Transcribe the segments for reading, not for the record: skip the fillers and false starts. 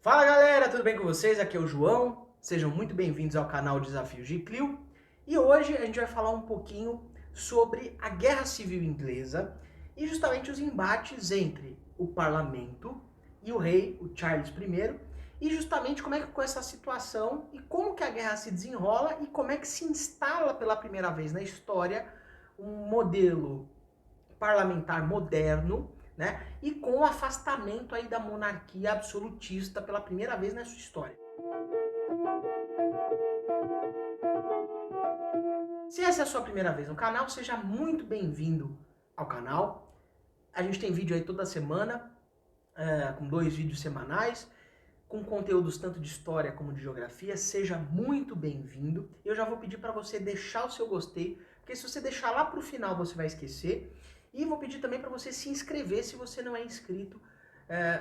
Fala galera, tudo bem com vocês? Aqui é o João, sejam muito bem-vindos ao canal Desafios de Clio. E hoje a gente vai falar um pouquinho sobre a Guerra Civil Inglesa e justamente os embates entre o parlamento e o rei, o Charles I, e justamente como é que ficou essa situação e como que a guerra se desenrola e como é que se instala pela primeira vez na história um modelo parlamentar moderno, né? E com o afastamento aí da monarquia absolutista pela primeira vez na sua história. Se essa é a sua primeira vez no canal, seja muito bem-vindo ao canal. A gente tem vídeo aí toda semana, com 2 vídeos semanais, com conteúdos tanto de história como de geografia. Seja muito bem-vindo. Eu já vou pedir para você deixar o seu gostei, porque se você deixar lá para o final você vai esquecer. E vou pedir também para você se inscrever se você não é inscrito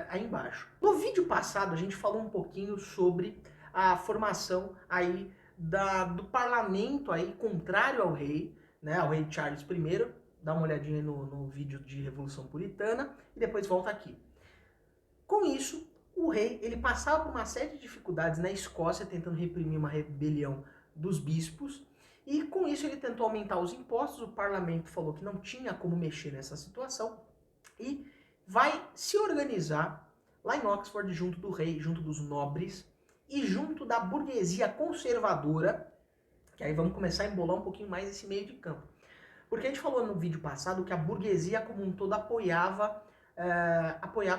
aí embaixo. No vídeo passado a gente falou um pouquinho sobre a formação aí do parlamento aí contrário ao rei, né, ao rei Charles I. Dá uma olhadinha no vídeo de Revolução Puritana e depois volta aqui. Com isso, o rei ele passava por uma série de dificuldades na Escócia, tentando reprimir uma rebelião dos bispos, e com isso ele tentou aumentar os impostos. O parlamento falou que não tinha como mexer nessa situação e vai se organizar lá em Oxford junto do rei, junto dos nobres e junto da burguesia conservadora, que aí vamos começar a embolar um pouquinho mais esse meio de campo. Porque a gente falou no vídeo passado que a burguesia como um todo apoiava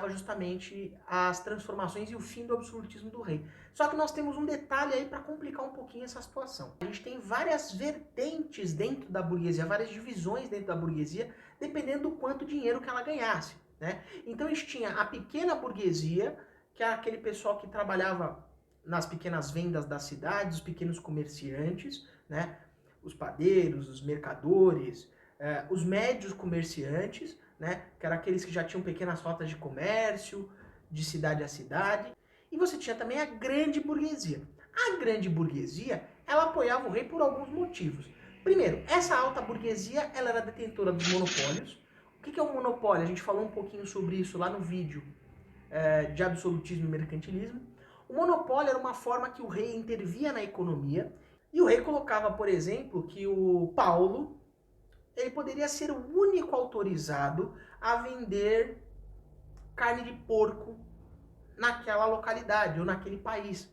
justamente as transformações e o fim do absolutismo do rei. Só que nós temos um detalhe aí para complicar um pouquinho essa situação. A gente tem várias vertentes dentro da burguesia, várias divisões dentro da burguesia, dependendo do quanto dinheiro que ela ganhasse, né? Então a gente tinha a pequena burguesia, que é aquele pessoal que trabalhava nas pequenas vendas da cidade, os pequenos comerciantes, né? Os padeiros, os mercadores, os médios comerciantes, né, que eram aqueles que já tinham pequenas rotas de comércio, de cidade a cidade. E você tinha também a grande burguesia. A grande burguesia, ela apoiava o rei por alguns motivos. Primeiro, essa alta burguesia, ela era detentora dos monopólios. O que é um monopólio? A gente falou um pouquinho sobre isso lá no vídeo de absolutismo e mercantilismo. O monopólio era uma forma que o rei intervia na economia, e o rei colocava, por exemplo, que o Paulo ele poderia ser o único autorizado a vender carne de porco naquela localidade ou naquele país.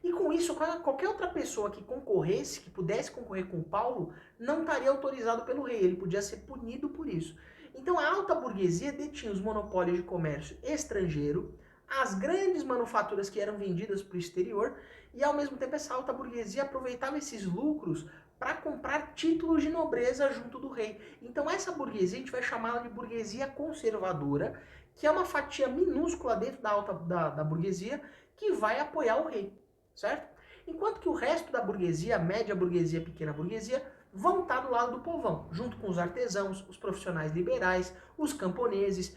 E com isso, qualquer outra pessoa que concorresse, que pudesse concorrer com o Paulo, não estaria autorizado pelo rei, ele podia ser punido por isso. Então a alta burguesia detinha os monopólios de comércio estrangeiro, as grandes manufaturas que eram vendidas para o exterior, e ao mesmo tempo essa alta burguesia aproveitava esses lucros para comprar títulos de nobreza junto do rei. Então essa burguesia a gente vai chamá-la de burguesia conservadora, que é uma fatia minúscula dentro da burguesia que vai apoiar o rei, certo? Enquanto que o resto da burguesia, a média burguesia, a pequena burguesia, vão estar do lado do povão, junto com os artesãos, os profissionais liberais, os camponeses,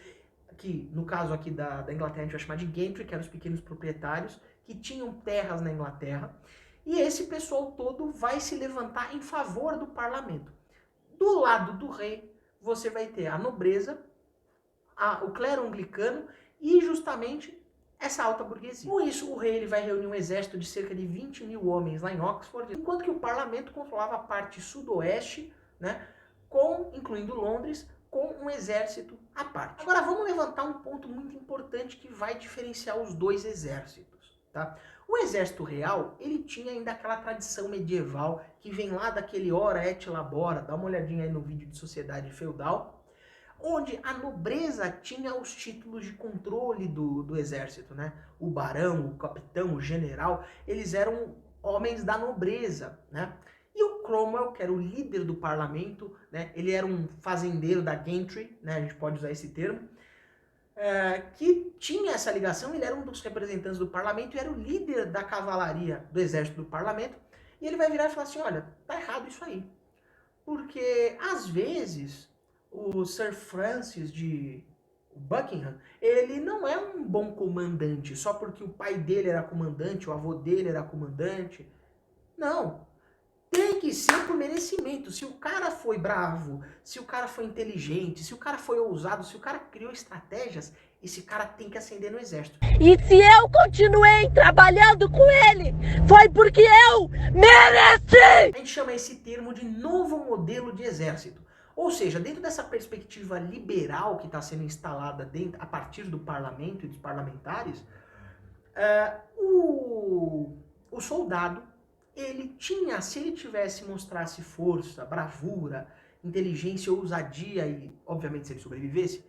que no caso aqui da Inglaterra a gente vai chamar de gentry, que eram os pequenos proprietários, que tinham terras na Inglaterra, e esse pessoal todo vai se levantar em favor do parlamento. Do lado do rei, você vai ter a nobreza, o clero anglicano e justamente essa alta burguesia. Com isso, o rei ele vai reunir um exército de cerca de 20 mil homens lá em Oxford, enquanto que o parlamento controlava a parte sudoeste, né, incluindo Londres, com um exército à parte. Agora vamos levantar um ponto muito importante que vai diferenciar os dois exércitos, tá? O exército real, ele tinha ainda aquela tradição medieval que vem lá daquele ora et labora, dá uma olhadinha aí no vídeo de sociedade feudal, onde a nobreza tinha os títulos de controle do exército, né? O barão, o capitão, o general, eles eram homens da nobreza, né? E o Cromwell, que era o líder do parlamento, né? Ele era um fazendeiro da gentry, né? A gente pode usar esse termo, que tinha essa ligação, ele era um dos representantes do parlamento e era o líder da cavalaria do exército do parlamento, e ele vai virar e falar assim, olha, tá errado isso aí, porque às vezes o Sir Francis de Buckingham, ele não é um bom comandante só porque o pai dele era comandante, o avô dele era comandante. Não. Tem que ser por merecimento. Se o cara foi bravo, se o cara foi inteligente, se o cara foi ousado, se o cara criou estratégias, esse cara tem que ascender no exército. E se eu continuei trabalhando com ele, foi porque eu mereci! A gente chama esse termo de novo modelo de exército. Ou seja, dentro dessa perspectiva liberal que está sendo instalada a partir do parlamento e dos parlamentares, o soldado, ele tinha, se ele mostrasse força, bravura, inteligência, ousadia e, obviamente, se ele sobrevivesse,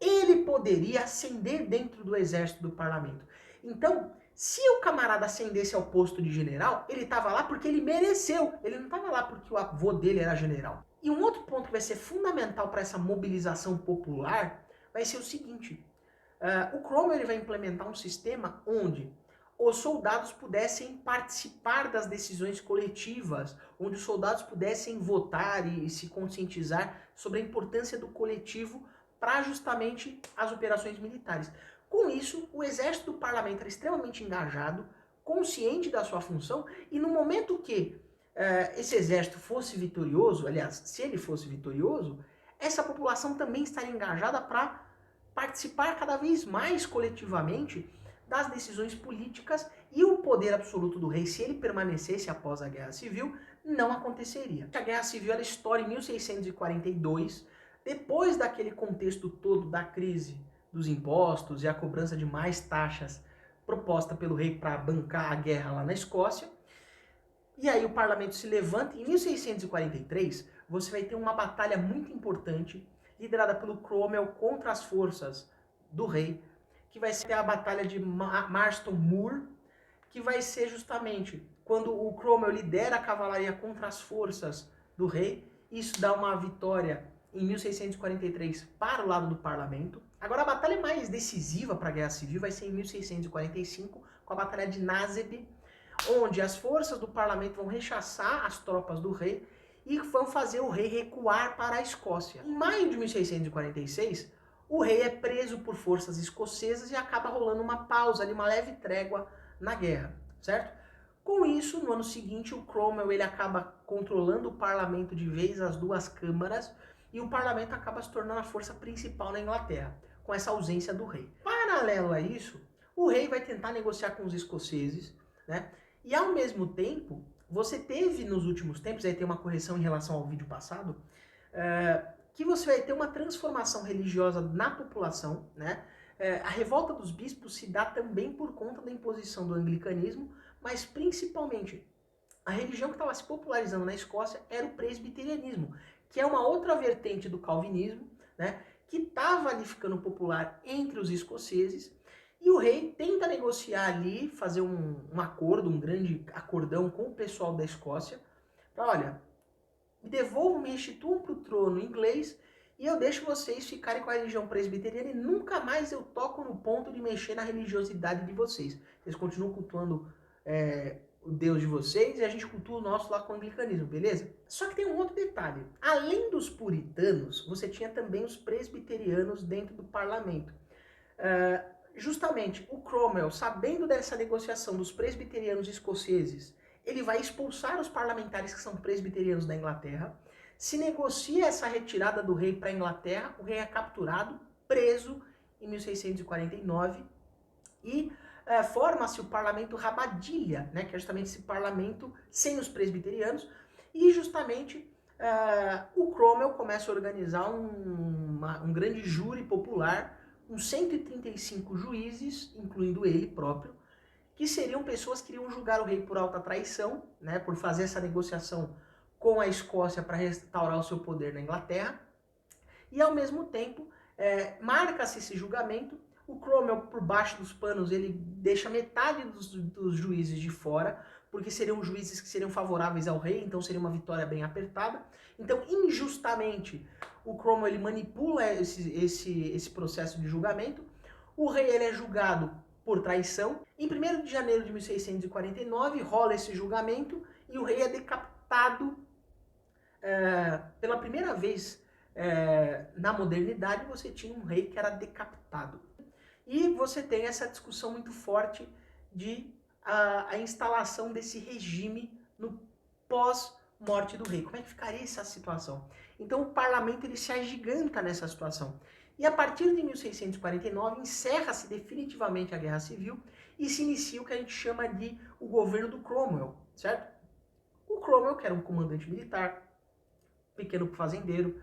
ele poderia ascender dentro do exército do parlamento. Então, se o camarada ascendesse ao posto de general, ele estava lá porque ele mereceu. Ele não estava lá porque o avô dele era general. E um outro ponto que vai ser fundamental para essa mobilização popular vai ser o seguinte. O Cromwell ele vai implementar um sistema onde os soldados pudessem participar das decisões coletivas, onde os soldados pudessem votar e se conscientizar sobre a importância do coletivo para justamente as operações militares. Com isso, o exército do parlamento era extremamente engajado, consciente da sua função, e no momento que esse exército fosse vitorioso, aliás, se ele fosse vitorioso, essa população também estaria engajada para participar cada vez mais coletivamente das decisões políticas, e o poder absoluto do rei, se ele permanecesse após a Guerra Civil, não aconteceria. A Guerra Civil ela estoura em 1642, depois daquele contexto todo da crise dos impostos e a cobrança de mais taxas proposta pelo rei para bancar a guerra lá na Escócia. E aí o parlamento se levanta. Em 1643, você vai ter uma batalha muito importante, liderada pelo Cromwell contra as forças do rei, que vai ser a batalha de Marston Moor, que vai ser justamente quando o Cromwell lidera a cavalaria contra as forças do rei. Isso dá uma vitória em 1643 para o lado do parlamento. Agora a batalha mais decisiva para a Guerra Civil vai ser em 1645, com a Batalha de Naseby, onde as forças do parlamento vão rechaçar as tropas do rei e vão fazer o rei recuar para a Escócia. Em maio de 1646, o rei é preso por forças escocesas e acaba rolando uma pausa, uma leve trégua na guerra, certo? Com isso, no ano seguinte, o Cromwell ele acaba controlando o parlamento de vez, as duas câmaras, e o parlamento acaba se tornando a força principal na Inglaterra, com essa ausência do rei. Paralelo a isso, o rei vai tentar negociar com os escoceses, né? E ao mesmo tempo, você teve nos últimos tempos, aí tem uma correção em relação ao vídeo passado, que você vai ter uma transformação religiosa na população, né? A revolta dos bispos se dá também por conta da imposição do anglicanismo, mas principalmente a religião que estava se popularizando na Escócia era o presbiterianismo, que é uma outra vertente do calvinismo, né? Que estava ali ficando popular entre os escoceses, e o rei tenta negociar ali, fazer um acordo, um grande acordão com o pessoal da Escócia, para, olha, me devolvam, me restituam para o trono inglês e eu deixo vocês ficarem com a religião presbiteriana e nunca mais eu toco no ponto de mexer na religiosidade de vocês. Vocês continuam cultuando o Deus de vocês e a gente cultua o nosso lá com o anglicanismo, beleza? Só que tem um outro detalhe. Além dos puritanos, você tinha também os presbiterianos dentro do parlamento. Justamente, o Cromwell, sabendo dessa negociação dos presbiterianos escoceses, ele vai expulsar os parlamentares que são presbiterianos da Inglaterra, se negocia essa retirada do rei para a Inglaterra, o rei é capturado, preso em 1649 e forma-se o parlamento Rabadilha, né, que é justamente esse parlamento sem os presbiterianos, e justamente o Cromwell começa a organizar um grande júri popular, com 135 juízes, incluindo ele próprio, que seriam pessoas que iriam julgar o rei por alta traição, né, por fazer essa negociação com a Escócia para restaurar o seu poder na Inglaterra, e ao mesmo tempo marca-se esse julgamento. O Cromwell, por baixo dos panos, ele deixa metade dos juízes de fora, porque seriam juízes que seriam favoráveis ao rei, então seria uma vitória bem apertada. Então, injustamente, o Cromwell ele manipula esse processo de julgamento. O rei ele é julgado por traição. Em 1º de janeiro de 1649, rola esse julgamento e o rei é decapitado pela primeira vez na modernidade. Você tinha um rei que era decapitado. E você tem essa discussão muito forte de a instalação desse regime no pós-morte do rei. Como é que ficaria essa situação? Então o parlamento ele se agiganta nessa situação. E a partir de 1649 encerra-se definitivamente a Guerra Civil e se inicia o que a gente chama de o governo do Cromwell, certo? O Cromwell, que era um comandante militar, pequeno fazendeiro,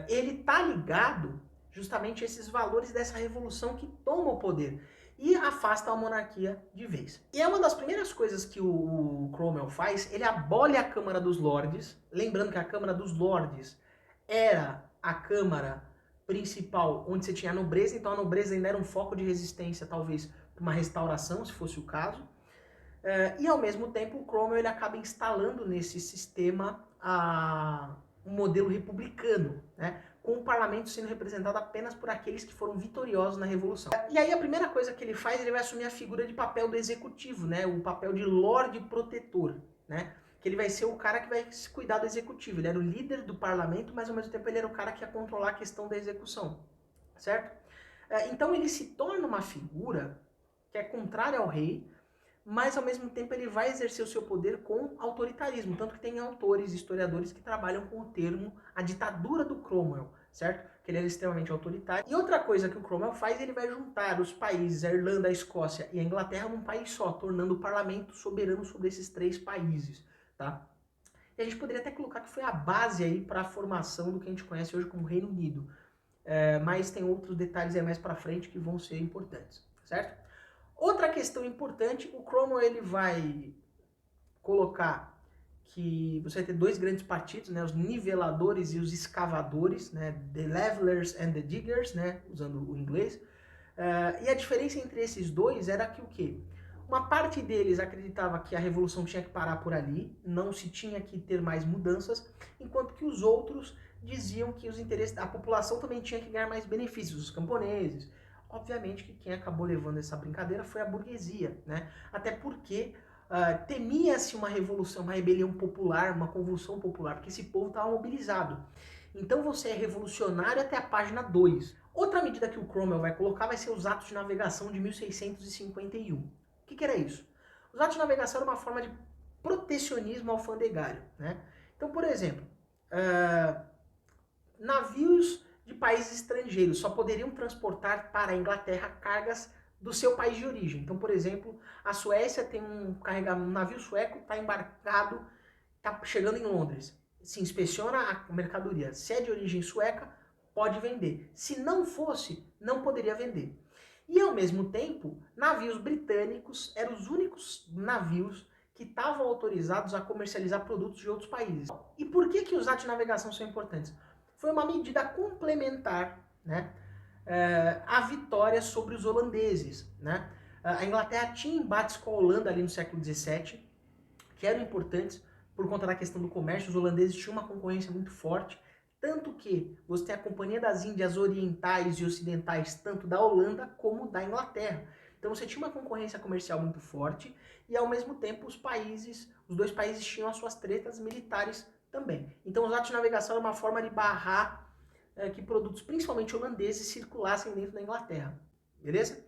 ele tá ligado justamente a esses valores dessa revolução que toma o poder e afasta a monarquia de vez. E é uma das primeiras coisas que o Cromwell faz, ele abole a Câmara dos Lordes, lembrando que a Câmara dos Lordes era a Câmara principal onde você tinha a nobreza, então a nobreza ainda era um foco de resistência, talvez, para uma restauração, se fosse o caso. E ao mesmo tempo o Cromwell ele acaba instalando nesse sistema um modelo republicano, né? Com o parlamento sendo representado apenas por aqueles que foram vitoriosos na Revolução. E aí a primeira coisa que ele faz, ele vai assumir a figura de papel do executivo, né? O papel de Lorde Protetor, né? Que ele vai ser o cara que vai se cuidar do executivo. Ele era o líder do parlamento, mas ao mesmo tempo ele era o cara que ia controlar a questão da execução, certo? Então ele se torna uma figura que é contrária ao rei, mas ao mesmo tempo ele vai exercer o seu poder com autoritarismo, tanto que tem autores, historiadores que trabalham com o termo a ditadura do Cromwell, certo? Que ele era extremamente autoritário. E outra coisa que o Cromwell faz, ele vai juntar os países, a Irlanda, a Escócia e a Inglaterra num país só, tornando o parlamento soberano sobre esses 3 países, tá? E a gente poderia até colocar que foi a base aí para a formação do que a gente conhece hoje como Reino Unido, mas tem outros detalhes aí mais para frente que vão ser importantes, certo? Outra questão importante, o Cromwell ele vai colocar que você vai ter 2 grandes partidos, né, os niveladores e os escavadores, né, the levelers and the diggers, né, usando o inglês. E a diferença entre esses dois era que o quê? Uma parte deles acreditava que a revolução tinha que parar por ali, não se tinha que ter mais mudanças, enquanto que os outros diziam que os interesses da população também tinha que ganhar mais benefícios, os camponeses. Obviamente que quem acabou levando essa brincadeira foi a burguesia, né? Até porque temia-se uma revolução, uma rebelião popular, uma convulsão popular, porque esse povo estava mobilizado. Então você é revolucionário até a página 2. Outra medida que o Cromwell vai colocar vai ser os atos de navegação de 1651. O que era isso? Os atos de navegação eram uma forma de protecionismo alfandegário, né? Então, por exemplo, navios de países estrangeiros só poderiam transportar para a Inglaterra cargas do seu país de origem. Então, por exemplo, a Suécia tem um navio sueco, está embarcado, está chegando em Londres. Se inspeciona a mercadoria. Se é de origem sueca, pode vender. Se não fosse, não poderia vender. E ao mesmo tempo, navios britânicos eram os únicos navios que estavam autorizados a comercializar produtos de outros países. E por que os atos de navegação são importantes? Foi uma medida complementar, né, à vitória sobre os holandeses, né? A Inglaterra tinha embates com a Holanda ali no século XVII, que eram importantes por conta da questão do comércio. Os holandeses tinham uma concorrência muito forte, tanto que você tem a Companhia das Índias Orientais e Ocidentais, tanto da Holanda como da Inglaterra. Então você tinha uma concorrência comercial muito forte e ao mesmo tempo os dois países tinham as suas tretas militares também. Então os atos de navegação eram uma forma de barrar que produtos, principalmente holandeses, circulassem dentro da Inglaterra, beleza?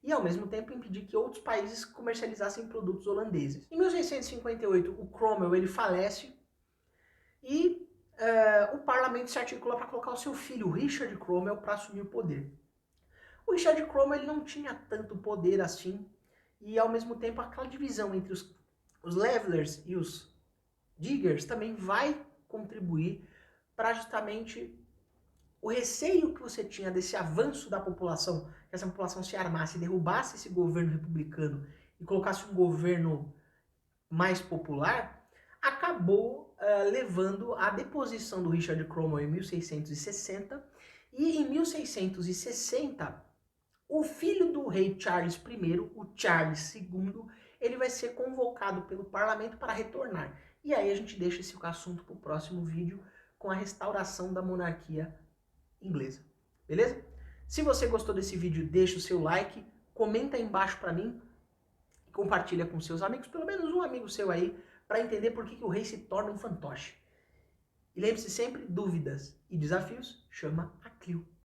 E ao mesmo tempo impedir que outros países comercializassem produtos holandeses. Em 1658 o Cromwell ele falece e o parlamento se articula para colocar o seu filho, Richard Cromwell, para assumir o poder. O Richard Cromwell ele não tinha tanto poder assim e ao mesmo tempo aquela divisão entre os levelers e os diggers também vai contribuir para justamente o receio que você tinha desse avanço da população, que essa população se armasse e derrubasse esse governo republicano e colocasse um governo mais popular, acabou levando à deposição do Richard Cromwell em 1660, e em 1660 o filho do rei Charles I, o Charles II, ele vai ser convocado pelo parlamento para retornar. E aí a gente deixa esse assunto para o próximo vídeo, com a restauração da monarquia inglesa. Beleza? Se você gostou desse vídeo, deixa o seu like, comenta aí embaixo para mim, compartilha com seus amigos, pelo menos um amigo seu aí, para entender por que o rei se torna um fantoche. E lembre-se sempre, dúvidas e desafios, chama a Clio.